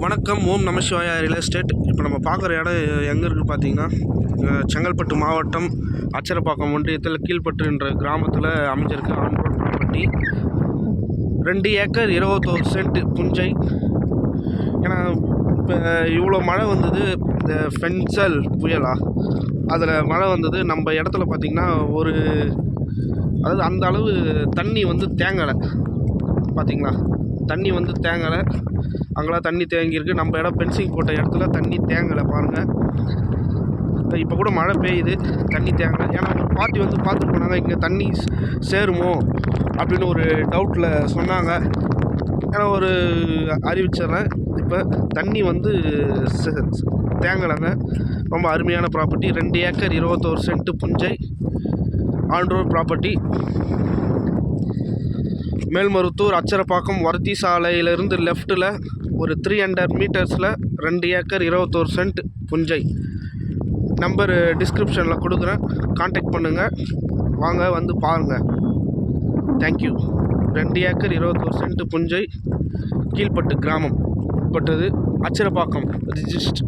வணக்கம். ஓம் நம சிவாயா real estate. இப்போ நம்ம பார்க்குற இடம் எங்கே இருக்குது பார்த்தீங்கன்னா, செங்கல்பட்டு மாவட்டம் அச்சரப்பாக்கம் ஒன்றியத்தில் கீழ்பட்டு என்ற கிராமத்தில் அமைஞ்சிருக்கு on road property. 2 acre 21 cent புஞ்சை. ஏன்னா இப்போ இவ்வளோ மழை வந்தது, இந்த ஃபென்சல் புயலா அதில் மழை வந்தது. நம்ம இடத்துல பார்த்திங்கன்னா அதாவது அந்த அளவு தண்ணி தேங்கலை. பார்த்திங்களா, தண்ணி தேங்கலை. அங்கெல்லாம் தண்ணி தேங்கியிருக்கு. நம்ம இடம் பென்சிங் போட்ட இடத்துல தண்ணி தேங்கலை பாருங்கள். இப்போ கூட மழை பெய்யுது, தண்ணி தேங்கலை. ஏன்னா ஒரு பார்ட்டி பார்த்துட்டு போனாங்க, இங்கே தண்ணி சேருமோ அப்படின்னு ஒரு டவுட்டில் சொன்னாங்க. ஏன்னா ஒரு அறிவிச்சிட்றேன், இப்போ தண்ணி தேங்கலைங்க. ரொம்ப அருமையான ப்ராப்பர்ட்டி. 2 ஏக்கர் 21 சென்ட் புஞ்சை on road property. Melmaruvathur Acharapakkam வரத்தி சாலையிலிருந்து லெஃப்ட்டில் ஒரு 300 மீட்டர்ஸில் 2 ஏக்கர் 21 சென்ட் புஞ்சை. நம்பர் டிஸ்கிரிப்ஷனில் கொடுக்குறேன், கான்டாக்ட் பண்ணுங்கள், வாங்க பாருங்கள். தேங்க்யூ. 2 ஏக்கர் 21 சென்ட் புஞ்சை, கீழ்பட்டு கிராமம் உட்பட்டது, அச்சரப்பாக்கம் ரிஜிஸ்ட்.